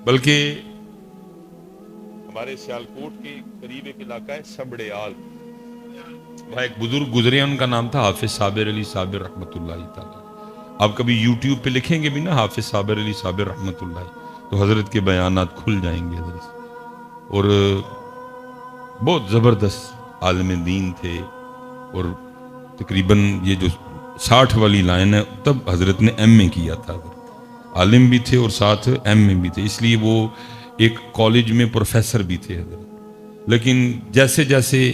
بلکہ ہمارے سیالکوٹ کے قریب ایک علاقہ ہے سبڑیال، وہاں ایک بزرگ گزرے ہیں، ان کا نام تھا حافظ صابر علی صابر رحمۃ اللہ تعالی۔ آپ کبھی یوٹیوب پہ لکھیں گے بھی نا حافظ صابر علی صابر رحمۃ اللہ، تو حضرت کے بیانات کھل جائیں گے حضرت۔ اور بہت زبردست عالم دین تھے، اور تقریباً یہ جو 60 والی لائن ہے تب حضرت نے ایم اے کیا تھا، عالم بھی تھے اور ساتھ ایم اے بھی تھے، اس لیے وہ ایک کالج میں پروفیسر بھی تھے حضرت۔ لیکن جیسے جیسے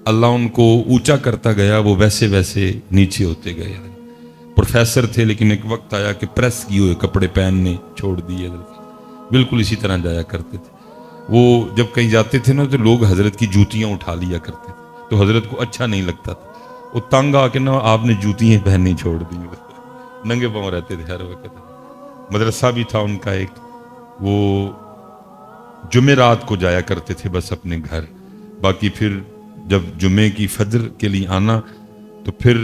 اللہ ان کو اونچا کرتا گیا وہ ویسے ویسے نیچے ہوتے گئے حضرت۔ پروفیسر تھے لیکن ایک وقت آیا کہ پریس کیے ہوئے کپڑے پہننے چھوڑ دیے حضرت، بالکل اسی طرح جایا کرتے تھے۔ وہ جب کہیں جاتے تھے نا تو لوگ حضرت کی جوتیاں اٹھا لیا کرتے تھے، تو حضرت کو اچھا نہیں لگتا تھا، وہ تنگ آ کے نا آپ نے جوتیاں پہننی چھوڑ دی، ننگے پاؤں رہتے تھے ہر وقت۔ مدرسہ بھی تھا ان کا ایک، وہ جمعرات کو جایا کرتے تھے بس اپنے گھر، باقی پھر جب جمعے کی فجر کے لیے آنا تو پھر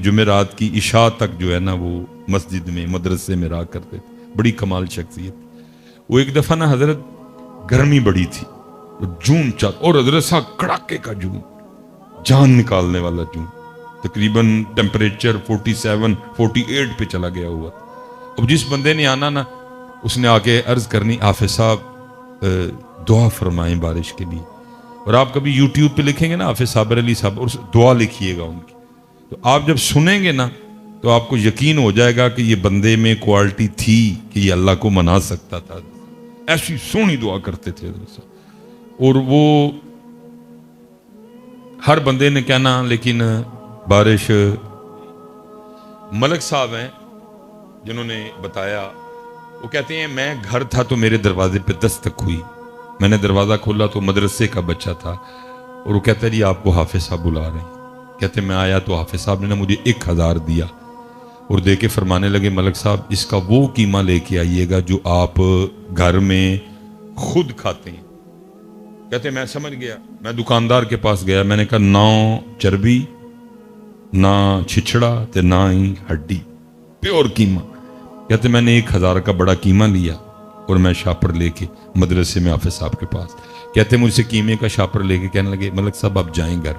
جمعرات کی عشاء تک جو ہے نا وہ مسجد میں مدرسے میں رہا کرتے تھے، بڑی کمال شخصیت۔ وہ ایک دفعہ نا حضرت گرمی بڑی تھی، جون چاہتا، اور حضرت صاحب کڑاکے کا جون، جان نکالنے والا جون، تقریباً ٹیمپریچر 47 48 پہ چلا گیا ہوا تھا۔ اب جس بندے نے آنا نا اس نے آ کے عرض کرنی حافظ صاحب دعا فرمائیں بارش کے لیے، اور آپ کبھی یوٹیوب پہ لکھیں گے نا حافظ صابر علی صاحب اور دعا لکھیے گا ان کی، تو آپ جب سنیں گے نا تو آپ کو یقین ہو جائے گا کہ یہ بندے میں کوالٹی تھی کہ یہ اللہ کو منا سکتا تھا، ایسی سونی دعا کرتے تھے حضرت صاحب۔ اور وہ ہر بندے نے کہنا لیکن بارش، ملک صاحب ہیں جنہوں نے بتایا، وہ کہتے ہیں میں گھر تھا تو میرے دروازے پہ دستک ہوئی، میں نے دروازہ کھولا تو مدرسے کا بچہ تھا، اور وہ کہتا ہے جی آپ کو حافظ صاحب بلا رہے ہیں۔ کہتے میں آیا تو حافظ صاحب نے نا مجھے 1000 دیا، اور دے کے فرمانے لگے ملک صاحب اس کا وہ قیمہ لے کے آئیے گا جو آپ گھر میں خود کھاتے ہیں۔ کہتے میں سمجھ گیا، میں دکاندار کے پاس گیا، میں نے کہا نہ چربی نہ چھچڑا تے نہ ہی ہڈی، پیور قیمہ۔ کہتے میں نے 1000 کا بڑا قیمہ لیا اور میں شاپر لے کے مدرسے میں حافظ صاحب کے پاس، کہتے مجھ سے قیمے کا شاپر لے کے کہنے لگے ملک صاحب آپ جائیں گھر۔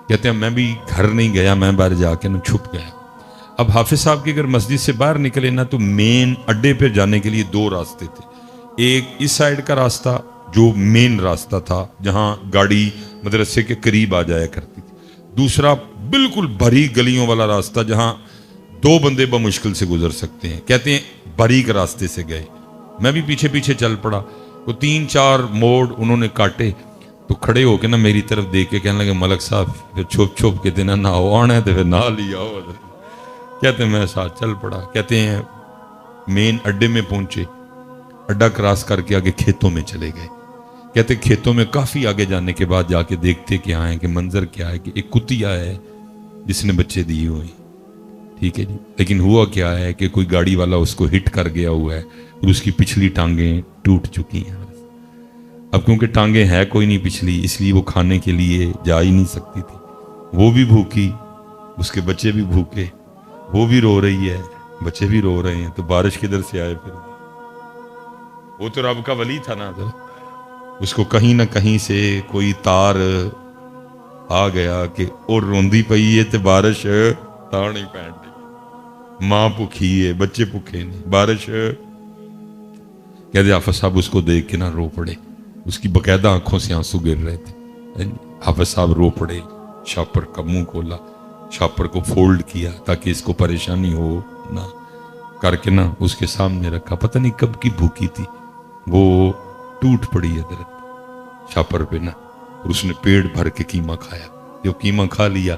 کہتے ہیں میں بھی گھر نہیں گیا، میں باہر جا کے نا چھپ گیا۔ اب حافظ صاحب کی اگر مسجد سے باہر نکلے نا تو مین اڈے پہ جانے کے لیے 2 راستے تھے، ایک اس سائیڈ کا راستہ جو مین راستہ تھا جہاں گاڑی مدرسے کے قریب آ جایا کرتی تھی، دوسرا بالکل باریک گلیوں والا راستہ جہاں 2 بندے بمشکل سے گزر سکتے ہیں۔ کہتے ہیں باریک راستے سے گئے، میں بھی پیچھے پیچھے چل پڑا، وہ 3-4 موڑ انہوں نے کاٹے تو کھڑے ہو کے نا میری طرف دیکھ کے کہنے لگے ملک صاحب پھر چھپ چھپ کے دینا نہ آنا ہے تو پھر نہ لیا ہو۔ کہتے ہیں میں ساتھ چل پڑا۔ کہتے ہیں مین اڈے میں پہنچے، اڈا کراس کر کے آگے کھیتوں میں چلے گئے۔ کہتے کھیتوں میں کافی آگے جانے کے بعد جا کے دیکھتے کہ آئیں کہ منظر کیا ہے کہ ایک کتیا ہے جس نے بچے دیے ہوئے، ٹھیک ہے جی، لیکن ہوا کیا ہے کہ کوئی گاڑی والا اس کو ہٹ کر گیا ہوا ہے اور اس کی پچھلی ٹانگیں ٹوٹ چکی ہیں۔ اب کیونکہ ٹانگیں ہے کوئی نہیں پچھلی، اس لیے وہ کھانے کے لیے جا ہی نہیں سکتی تھی، وہ بھی بھوکی، اس کے بچے بھی بھوکے، وہ بھی رو رہی ہے، بچے بھی رو رہے ہیں، تو بارش کدھر سے آئے پھر؟ وہ تو رب کا ولی تھا نا، اس کو کہیں نہ کہیں سے کوئی تار آ گیا کہ اور روندی پئی ہے تو بارش تار نہیں پہن دی، ماں بھوکھی ہے بچے بھوکے نہیں، بارش کہتے حافظ صاحب اس کو دیکھ کے نہ رو پڑے، اس کی باقاعدہ آنکھوں سے آنسو گر رہے تھے۔ حافظ صاحب رو پڑے، شاپر کا منہ کھولا، شاپر کو فولڈ کیا تاکہ اس کو پریشانی ہو نہ، کر کے نا اس کے سامنے رکھا، پتہ نہیں کب کی بھوکی تھی، وہ ٹوٹ پڑی حضرت شاپر پہ نا، اور اس نے پیڑ بھر کے قیمہ کھایا۔ جو قیمہ کھا لیا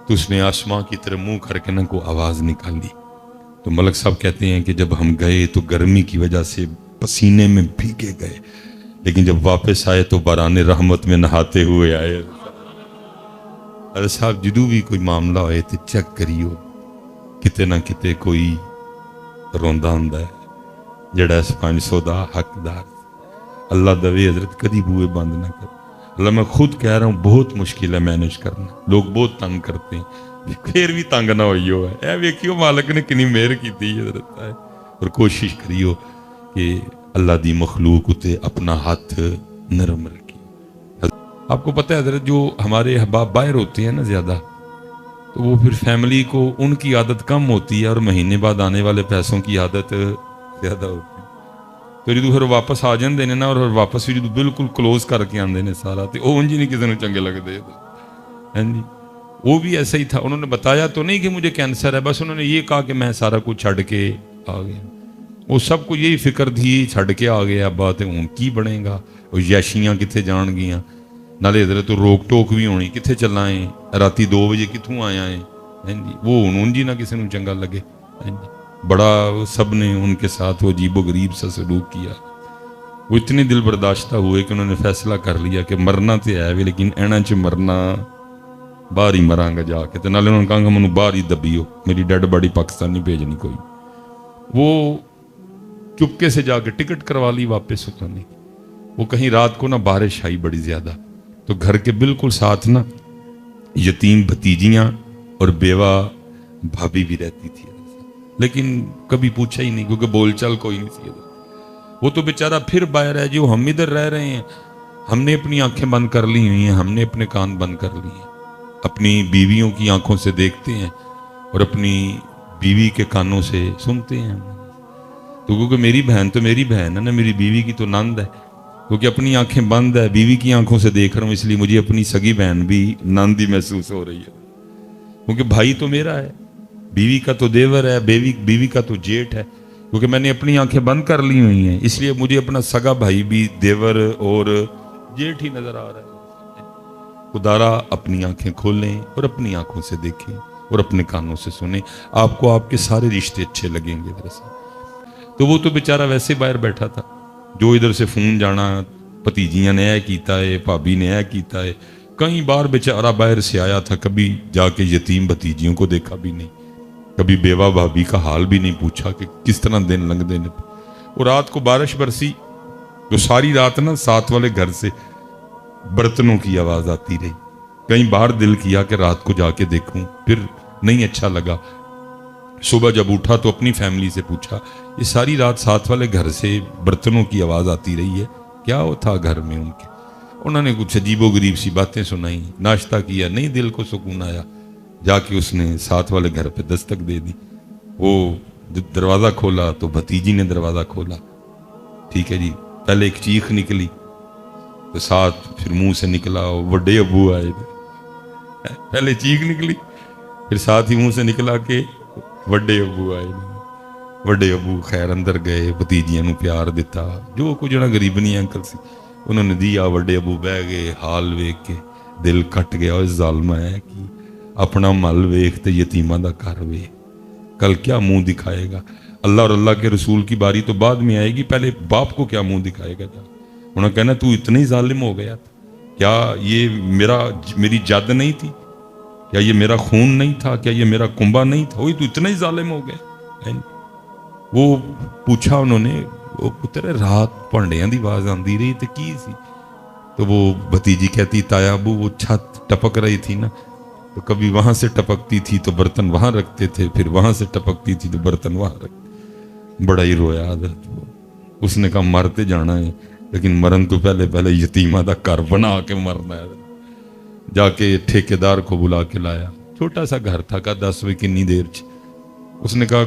تو اس نے آسمان کی طرف منہ کر کے نا کو آواز نکالی۔ تو ملک صاحب کہتے ہیں کہ جب ہم گئے تو گرمی کی وجہ سے پسینے میں بھیگے گئے، لیکن جب واپس آئے تو باران رحمت میں نہاتے ہوئے آئے۔ ارے صاحب جدو بھی کوئی معاملہ ہوئے تو چیک کریو، کتے نہ کتے کوئی روندا ہوندا ہے جڑا اس 500 دا حقدار۔ اللہ دوے حضرت کدی بوئے بند نہ کر۔ اللہ میں خود کہہ رہا ہوں بہت مشکل ہے مینج کرنا، لوگ بہت تنگ کرتے ہیں، پھر بھی تنگ نہ ہوئی ہو ہے، اے ویکھیو مالک نے کنی مہر کی تھی حضرت ہے، اور کوشش کریو کہ اللہ دی مخلوق اتے اپنا ہاتھ نرم رکھی۔ آپ کو پتہ ہے حضرت جو ہمارے احباب باہر ہوتے ہیں نا زیادہ، تو وہ پھر فیملی کو ان کی عادت کم ہوتی ہے اور مہینے بعد آنے والے پیسوں کی عادت زیادہ ہوتی ہے۔ تو جدو پھر واپس آ جاندے نے نا، اور واپس بھی جدو بالکل کلوز کر کے آندے نے سارا، تو وہ انج نہیں کسی نے چنگے لگتے۔ ہاں جی، وہ بھی ایسا ہی تھا۔ انہوں نے بتایا تو نہیں کہ مجھے کینسر ہے، بس انہوں نے یہ کہا کہ میں سارا کچھ چھڑ کے آ گیا۔ وہ سب کو یہی فکر تھی، چھڑ کے آ گیا، بات ہوں کی بنے گا، وہ یاشیاں کتنے جان گیاں، نالے حضرت روک ٹوک بھی ہونی، کتنے چلائیں، راتی 2 بجے کتوں آیا ہے۔ وہ ہوں جی نہ کسی نے چنگا لگے۔ بڑا سب نے ان کے ساتھ وہ عجیب و غریب سا سلوک کیا۔ وہ اتنے دل برداشتہ ہوئے کہ انہوں نے فیصلہ کر لیا کہ مرنا تو ہے بھی، لیکن اینا چ مرنا باہر ہی مراں گا جا کے۔ نالے انہوں نے کہا کہ منو باہر ہی دبیو، میری ڈیڈ باڈی پاکستان نہیں بھیجنی کوئی۔ وہ چپکے سے جا کے ٹکٹ کروا لی واپس اترنے۔ وہ کہیں رات کو نہ بارش آئی بڑی زیادہ، تو گھر کے بالکل ساتھ نا یتیم بھتیجیاں اور بیوہ بھابھی بھی رہتی تھی، لیکن کبھی پوچھا ہی نہیں کیونکہ بول چال کوئی نہیں سی۔ وہ تو بیچارہ پھر باہر ہے، جو ہم ادھر رہ رہے ہیں، ہم نے اپنی آنکھیں بند کر لی ہوئی ہیں، ہم نے اپنے کان بند کر لی ہیں، اپنی بیویوں کی آنکھوں سے دیکھتے ہیں اور اپنی بیوی کے کانوں سے سنتے ہیں۔ تو کیونکہ میری بہن تو میری بہن ہے نا، میری بیوی کی تو نند ہے، کیونکہ اپنی آنکھیں بند ہے، بیوی کی آنکھوں سے دیکھ رہا ہوں، اس لیے مجھے اپنی سگی بہن بھی نند ہی محسوس ہو رہی ہے، کیونکہ بھائی تو میرا ہے، بیوی کا تو دیور ہے، بیوی کا تو جیٹ ہے، کیونکہ میں نے اپنی آنکھیں بند کر لی ہوئی ہیں، اس لیے مجھے اپنا سگا بھائی بھی دیور اور جیٹ ہی نظر آ رہا ہے۔ خدارا اپنی آنکھیں کھولیں اور اپنی آنکھوں سے دیکھیں اور اپنے کانوں سے سنیں، آپ کو آپ کے سارے رشتے اچھے لگیں گے دراصل۔ تو وہ تو بیچارہ ویسے باہر بیٹھا تھا، جو ادھر سے فون جانا، بھتیجیاں نے اے کیتا ہے، بھابی نے اے کیتا ہے، کئی بار بیچارہ باہر سے آیا تھا، کبھی جا کے یتیم بھتیجیوں کو دیکھا بھی نہیں، کبھی بیوہ بھابی کا حال بھی نہیں پوچھا کہ کس طرح دن لنگ دے۔ اور رات کو بارش برسی تو ساری رات نا ساتھ والے گھر سے برتنوں کی آواز آتی رہی۔ کئی بار دل کیا کہ رات کو جا کے دیکھوں، پھر نہیں اچھا لگا۔ صبح جب اٹھا تو اپنی فیملی سے پوچھا، یہ ساری رات ساتھ والے گھر سے برتنوں کی آواز آتی رہی ہے، کیا وہ تھا گھر میں ان کے؟ انہوں نے کچھ عجیب و غریب سی باتیں سنائی، ناشتہ کیا، نہیں دل کو سکون آیا، جا کے اس نے ساتھ والے گھر پہ دستک دے دی۔ وہ دروازہ کھولا تو بھتیجی نے دروازہ کھولا، ٹھیک ہے جی، پہلے ایک چیخ نکلی تو ساتھ پھر منہ سے نکلا وڈے ابو آئے، پہلے چیخ نکلی پھر ساتھ ہی منہ سے نکلا کہ وڈے ابو آئے۔ وڈے ابو خیر اندر گئے، بھتیجیاں نو پیار دیتا، جو کچھ نہ غریبنی انکل سی انہوں نے دیا۔ وڈے ابو بہ گئے، حال ویکھ کے دل کٹ گیا، اور ظالمہ ہے کہ اپنا مل ویکھ تے یتیماں دا گھر ویکھ، کل کیا منہ دکھائے گا؟ اللہ اور اللہ کے رسول کی باری تو بعد میں آئے گی، پہلے باپ کو کیا منہ دکھائے گا؟ انہوں نے کہنا تو اتنا ہی ظالم ہو گیا تھا، کیا یہ میری جد نہیں تھی؟ کیا یہ میرا خون نہیں تھا؟ کیا یہ میرا کنبا نہیں تھا؟ وہی تو اتنا ہی ظالم ہو گیا۔ وہ پوچھا انہوں نے، وہ پتر رات پانڈیاں دی آواز آندی رہی تو کی سی؟ تو وہ بھتیجی کہتی تایا ابو وہ چھت ٹپک رہی تھی نا، تو کبھی وہاں سے ٹپکتی تھی تو برتن وہاں رکھتے تھے، پھر وہاں سے ٹپکتی تھی تو برتن وہاں رکھتے۔ بڑا ہی رویا حضرت۔ اس نے کہا مرتے جانا ہے، لیکن مرن تو پہلے یتیمہ دا گھر بنا کے مرنا ہے۔ جا کے ٹھیکیدار کو بلا کے لایا، چھوٹا سا گھر تھا، کہا 10 بجے کنی دیر اس نے کہا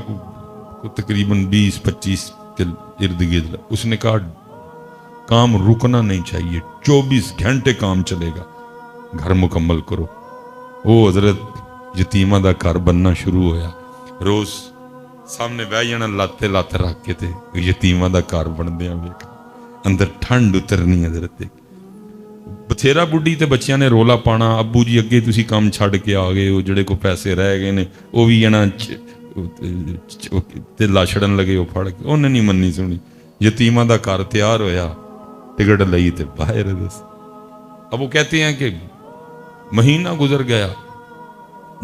تقریباً 20-25 کے ارد گرد۔ اس نے کہا کام رکنا نہیں چاہیے، 24 گھنٹے کام چلے گا، گھر مکمل کرو۔ وہ حضرت یتیمہ دا گھر بننا شروع ہویا، روز سامنے بہ جانا لاتے لاتے رکھ کے تے یتیمہ دا گھر بندیاں ویکھ، اندر ٹھنڈ اترنی حضرت دیکھ۔ بتھیرا بڈھی تے بچیاں نے رولا پانا، ابو جی اگے تسی کام چھڑ کے آ گئے ہو، جڑے کو پیسے رہ گئے نے وہ بھی جنا تے لاچڑن لگے ہو پھڑ کے، انہیں نہیں مننی سنی۔ یتیمہ دا گھر تیار ہویا، ٹکٹ لئی تے باہر دس۔ اب وہ کہتے ہیں کہ مہینہ گزر گیا،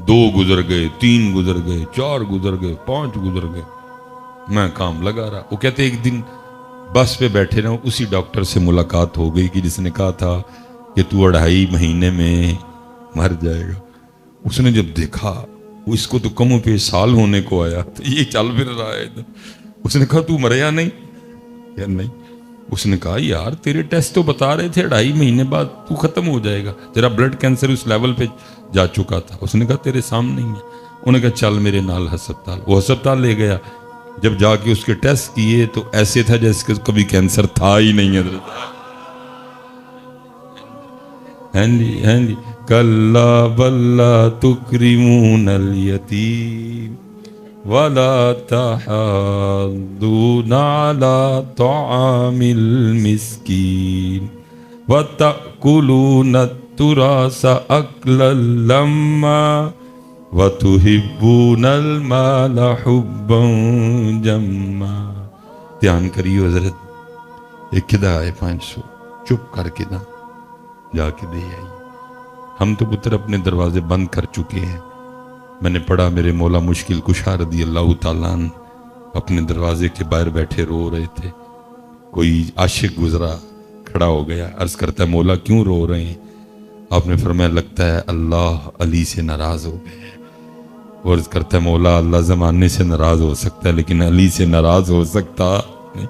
2 گزر گئے، 3 گزر گئے، 4 گزر گئے، 5 گزر گئے، میں کام لگا رہا۔ وہ کہتے ایک دن بس پہ بیٹھے رہے، اسی ڈاکٹر سے ملاقات ہو گئی کہ جس نے کہا تھا کہ تو 2.5 مہینے میں مر جائے گا۔ اس نے جب دیکھا وہ اس کو تو کم و بیش سال ہونے کو آیا، تو یہ چل پھر رہا ہے۔ اس نے کہا تو مریا نہیں؟ یا نہیں؟ اس نے کہا یار تیرے ٹیسٹ تو بتا رہے تھے 2.5 مہینے بعد تو ختم ہو جائے گا، تیرا بلڈ کینسر اس لیول پہ جا چکا تھا۔ اس نے کہا تیرے سامنے ہی ہے۔ انہوں نے کہا چل میرے نال ہسپتال۔ وہ ہسپتال لے گیا، جب جا کے اس کے ٹیسٹ کیے تو ایسے تھا جیسے کہ کبھی کینسر تھا ہی نہیں حضرت۔ ہاں جی ہاں جی، کلا بلا تکرمون الیتیم ولا تحاضون على طعام المسكين وتأكلون التراث أكلا لما وتحبون المال حبا جما۔ دھیان کریو حضرت، ایک کدا ہے 500 چپ کر کے نا جا کے دے آئی۔ ہم تو پتر اپنے دروازے بند کر چکے ہیں۔ میں نے پڑھا میرے مولا مشکل کشا رضی اللہ تعالیٰ عنہ اپنے دروازے کے باہر بیٹھے رو رہے تھے۔ کوئی عاشق گزرا، کھڑا ہو گیا، عرض کرتا ہے مولا کیوں رو رہے ہیں؟ آپ نے فرمایا لگتا ہے اللہ علی سے ناراض ہو گئے ہیں۔ وہ عرض کرتا ہے مولا اللہ زمانے سے ناراض ہو سکتا ہے لیکن علی سے ناراض ہو سکتا نہیں۔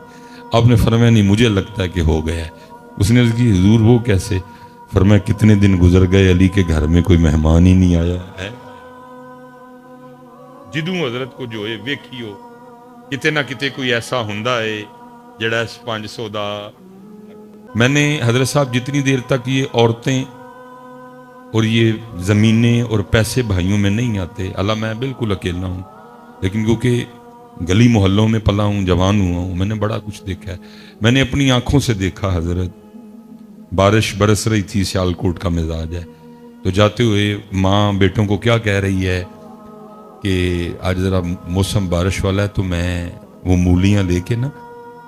آپ نے فرمایا نہیں مجھے لگتا ہے کہ ہو گیا ہے۔ اس نے عرض کی حضور وہ کیسے؟ فرمایا کتنے دن گزر گئے علی کے گھر میں کوئی مہمان ہی نہیں آیا ہے۔ جدوں حضرت کو جو ہے ویکھیو کتے نہ کتے کوئی ایسا ہوندا ہے جڑا اس 500 دا۔ میں نے حضرت صاحب جتنی دیر تک یہ عورتیں اور یہ زمینیں اور پیسے بھائیوں میں نہیں آتے، اللہ میں بالکل اکیلا ہوں، لیکن کیونکہ گلی محلوں میں پلا ہوں، جوان ہوا ہوں، میں نے بڑا کچھ دیکھا ہے۔ میں نے اپنی آنکھوں سے دیکھا حضرت، بارش برس رہی تھی، سیالکوٹ کا مزاج ہے، تو جاتے ہوئے ماں بیٹوں کو کیا کہہ رہی ہے کہ آج ذرا موسم بارش والا ہے تو میں وہ مولیاں لے کے نا،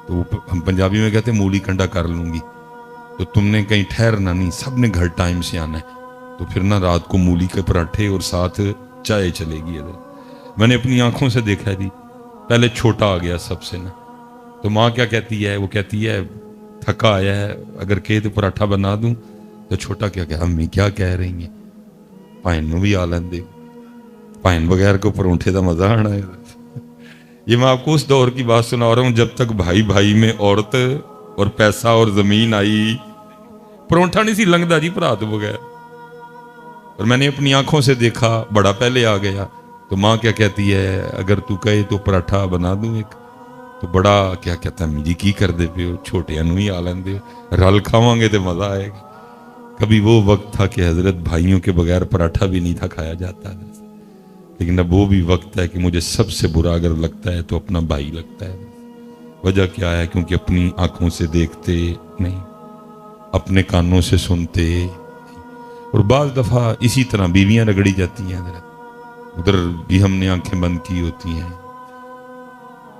تو ہم پنجابی میں کہتے ہیں مولی کنڈا کر لوں گی، تو تم نے کہیں ٹھہرنا نہیں، سب نے گھر ٹائم سے آنا ہے، تو پھر نا رات کو مولی کے پراٹھے اور ساتھ چائے چلے گی۔ میں نے اپنی آنکھوں سے دیکھا جی، پہلے چھوٹا آ گیا سب سے نا، تو ماں کیا کہتی ہے؟ وہ کہتی ہے تھکا آیا ہے، اگر کہے تو پراٹھا بنا دوں، تو چھوٹا کیا کہ امی کیا کہہ رہی ہیں، پائن نو بھی آ لین دے، پائن بغیر کو پرونٹھے دا مزہ آنا ہے۔ یہ میں آپ کو اس دور کی بات سنا رہا ہوں جب تک بھائی بھائی میں عورت اور پیسہ اور زمین آئی، پرونٹھا نہیں سی لنگدا جی برات بغیر۔ اور میں نے اپنی آنکھوں سے دیکھا، بڑا پہلے آ گیا، تو ماں کیا کہتی ہے اگر تو کہے تو پراٹھا بنا دوں ایک، تو بڑا کیا کہتا ہے جی کی کر دے پہ ہو، چھوٹے انو ہی آ لین دے، رل کھاواں گے تو مزہ آئے گا۔ کبھی وہ وقت تھا کہ حضرت بھائیوں کے بغیر پراٹھا بھی نہیں تھا کھایا جاتا، لیکن اب وہ بھی وقت ہے کہ مجھے سب سے برا اگر لگتا ہے تو اپنا بھائی لگتا ہے۔ وجہ کیا ہے؟ کیونکہ اپنی آنکھوں سے دیکھتے نہیں، اپنے کانوں سے سنتے، اور بعض دفعہ اسی طرح بیویاں رگڑی جاتی ہیں حضرت، ادھر بھی ہم نے آنکھیں بند کی ہوتی ہیں۔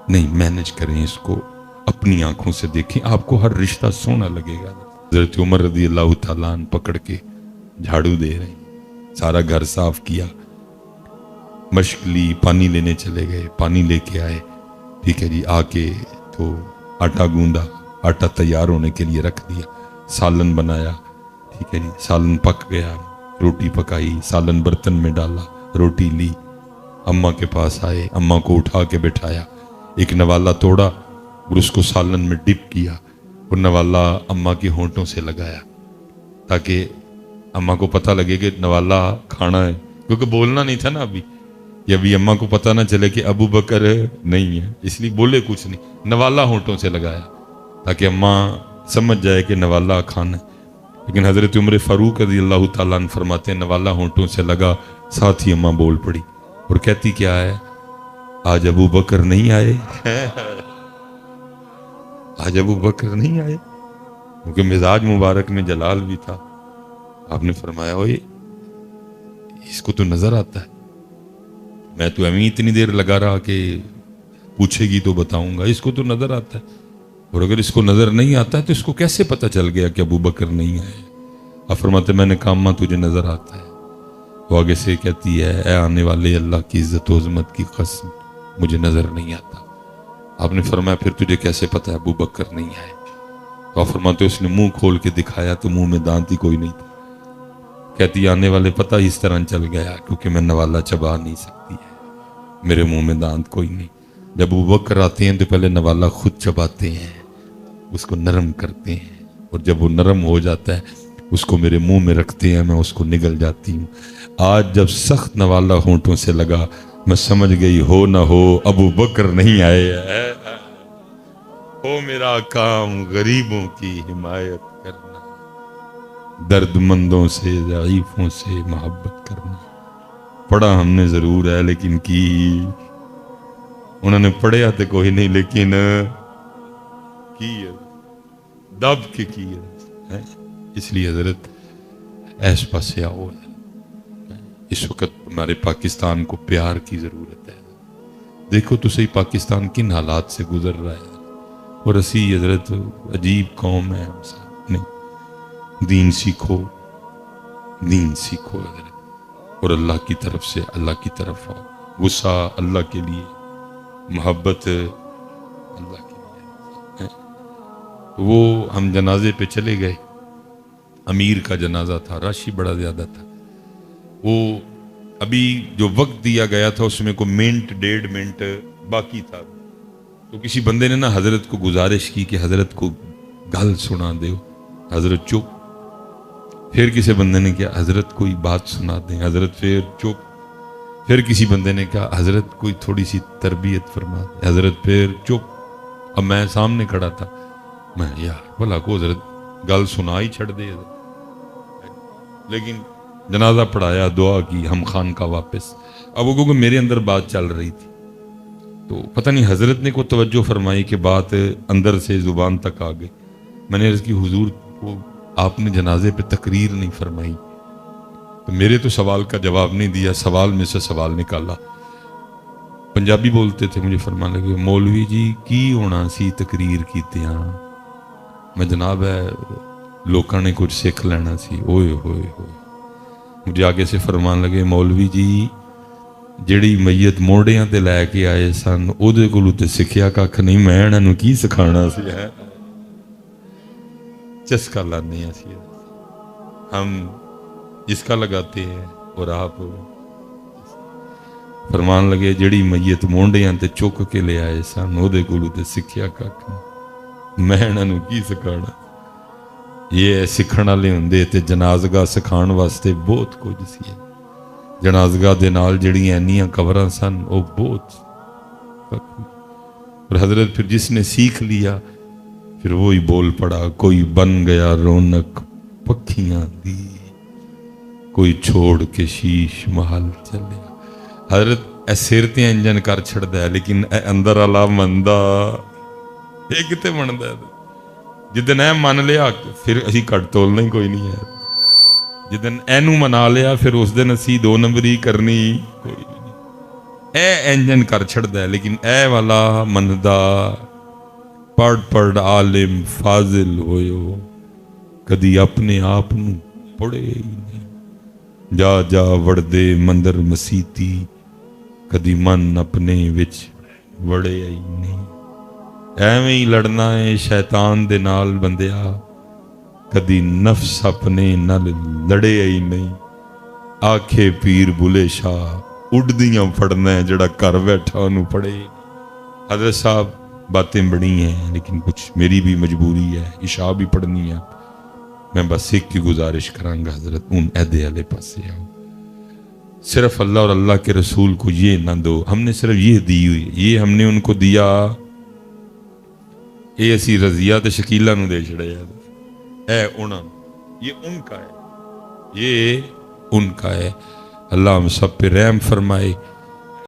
نہیں، مینج کریں اس کو، اپنی آنکھوں سے دیکھیں، آپ کو ہر رشتہ سونا لگے گا۔ حضرت عمر رضی اللہ تعالیٰ عنہ پکڑ کے جھاڑو دے رہے ہیں، سارا گھر صاف کیا، مشق لی، پانی لینے چلے گئے، پانی لے کے آئے، ٹھیک ہے جی، آ کے تو آٹا گوندا، آٹا تیار ہونے کے لیے رکھ دیا، سالن بنایا، ٹھیک ہے جی، سالن پک گیا، روٹی پکائی، سالن برتن میں ڈالا، روٹی لی، اماں کے پاس آئے، اماں کو اٹھا کے بٹھایا، ایک نوالا توڑا اور اس کو سالن میں ڈپ کیا، اور نوالا اماں کے ہونٹوں سے لگایا تاکہ اماں کو پتہ لگے کہ نوالا کھانا ہے، کیونکہ بولنا نہیں تھا نا ابھی، کہ ابھی اماں کو پتہ نہ چلے کہ ابو بکر نہیں ہے، اس لیے بولے کچھ نہیں، نوالا ہونٹوں سے لگایا تاکہ اماں سمجھ جائے کہ نوالا کھانا ہے۔ لیکن حضرت عمر فاروق رضی اللہ تعالیٰ عنہ فرماتے ہیں نوالا ہونٹوں سے لگا، ساتھ ہی اماں بول پڑی، اور کہتی کیا ہے؟ آج ابو بکر نہیں آئے، آج ابو بکر نہیں آئے، کیونکہ مزاج مبارک میں جلال بھی تھا۔ آپ نے فرمایا اوئے اس کو تو نظر آتا ہے، میں تو امی اتنی دیر لگا رہا کہ پوچھے گی تو بتاؤں گا، اس کو تو نظر آتا ہے، اور اگر اس کو نظر نہیں آتا ہے تو اس کو کیسے پتہ چل گیا کہ ابو بکر نہیں آئے؟ آپ فرماتے میں نے کہا اماں تجھے نظر آتا ہے، وہ آگے سے کہتی ہے اے آنے والے اللہ کی عزت و عظمت کی قسم مجھے نظر نہیں آتا۔ آپ نے فرمایا پھر تجھے کیسے پتہ ہے ابو بکر نہیں آئے؟ تو آپ فرماتے اس نے منہ کھول کے دکھایا تو منہ میں دانت ہی کوئی نہیں تھا۔ کہتی آنے والے پتہ اس طرح چل گیا کیونکہ میں نوالا چبا نہیں سکتی ہے، میرے منہ میں دانت کوئی نہیں، جب ابو بکر آتے ہیں تو پہلے نوالا خود چباتے ہیں، اس کو نرم کرتے ہیں، اور جب وہ نرم ہو جاتا ہے اس کو میرے منہ میں رکھتے ہیں، میں اس کو نگل جاتی ہوں۔ آج جب سخت نوالا ہونٹوں سے لگا، میں سمجھ گئی ہو نہ ہو ابو بکر نہیں آئے، ہو میرا کام غریبوں کی حمایت کرنا، درد مندوں سے ضعیفوں سے محبت کرنا۔ پڑھا ہم نے ضرور ہے لیکن کی، انہوں نے پڑھیا تو کوئی نہیں لیکن کی دب کے کی ہے۔ اس لیے حضرت ایس پاسے آؤ، اس وقت ہمارے پاکستان کو پیار کی ضرورت ہے۔ دیکھو تو صحیح پاکستان کن حالات سے گزر رہا ہے، اور اسی حضرت عجیب قوم ہے ہم سب۔ نہیں، دین سیکھو، دین سیکھو حضرت، اور اللہ کی طرف سے اللہ کی طرف آؤ، غصہ اللہ کے لیے، محبت اللہ کے لیے۔ وہ ہم جنازے پہ چلے گئے، امیر کا جنازہ تھا، رش بڑا زیادہ تھا۔ وہ ابھی جو وقت دیا گیا تھا اس میں کوئی منٹ 1.5 منٹ باقی تھا، تو کسی بندے نے نا حضرت کو گزارش کی کہ حضرت کو گل سنا دو، حضرت چپ۔ پھر کسی بندے نے کہا حضرت کوئی بات سنا دیں، حضرت پھر چپ۔ پھر کسی بندے نے کہا حضرت کوئی تھوڑی سی تربیت فرما دیں، حضرت پھر چپ۔ اب میں سامنے کھڑا تھا، میں یار بھلا کو حضرت گل سنا ہی چھڑ دے حضرت، لیکن جنازہ پڑھایا، دعا کی، ہم خان کا واپس۔ اب وہ کیونکہ میرے اندر بات چل رہی تھی تو پتہ نہیں حضرت نے کو توجہ فرمائی کہ بات اندر سے زبان تک آ گئی۔ میں نے عرض کی حضور کو آپ نے جنازے پہ تقریر نہیں فرمائی، تو میرے تو سوال کا جواب نہیں دیا، سوال میں سے سوال نکالا۔ پنجابی بولتے تھے، مجھے فرمانے لگے مولوی جی کی ہونا سی تقریر کیتے ہاں، میں جناب ہے لوکاں نے کچھ سکھ لینا سی۔ اوئے ہوئے ہوئے، مجھے آگے سے فرمان لگے مولوی جی جیڑی میت موڑیاں تے لے کے آئے سن او دے کولوں تے سکھیا ککھ نہیں، میں انہاں نوں کی سکھانا سی ہے۔ چسکا لانے ہیں سی، ہم جس کا لگاتے ہیں، اور آپ فرمان لگے جیڑی میت مونڈیاں تے چک کے لے آئے سن او دے کولوں تے سکھیا ککھ نہیں، میں انہاں نوں کی سکھانا۔ یہ سکھن والے ہوندے تے جنازگاہ سکھان واسطے بہت کچھ سی۔ جنازگاہ دے نال جڑیاں اینیاں قبراں سن او بہت، اور حضرت پھر جس نے سیکھ لیا پھر وہی بول پڑا، کوئی بن گیا رونق پکھیاں دی، کوئی چھوڑ کے شیش محل چلے۔ حضرت اے سر تے انجن کر چھڑدا ہے لیکن اے اندر والا مندا اے کتے مندا ہے؟ جدن اے من لیا پھر اسی کٹ تولنا ہی کوئی نہیں ہے، جدن اینو منا لیا پھر اس دن اسی 2 نمبری کرنی کوئی نہیں۔ اے انجن کر چھڑدا ہے لیکن اے والا مندا، پڑھ پڑھ عالم فاضل ہوئیو، کدی اپنے آپ نو پڑھے ہی نہیں، جا جا وڑدے مندر مسیتی، کدی من اپنے وچ وڑے ہی نہیں۔ ایویں ہی لڑنا ہے شیطان دے نال بندیا، کدی نفس اپنے نال لڑے ہی نہیں۔ آکھے پیر بلے شاہ اڑدیاں پڑھنا ہے، جڑا کر بیٹھا انہوں پڑھے۔ حضرت صاحب باتیں بڑی ہیں لیکن کچھ میری بھی مجبوری ہے، عشاء بھی پڑھنی ہے۔ میں بس ایک کی گزارش کروں گا حضرت، ان عہدے والے پاسے آؤ، صرف اللہ اور اللہ کے رسول کو یہ نہ دو۔ ہم نے صرف یہ دی ہوئی، یہ ہم نے ان کو دیا، یہ اسی رضیہ تے شکیلہ نو دے چھڑے اے انہاں، یہ ان کا ہے، یہ ان کا ہے۔ اللہ ہم سب پہ رحم فرمائے۔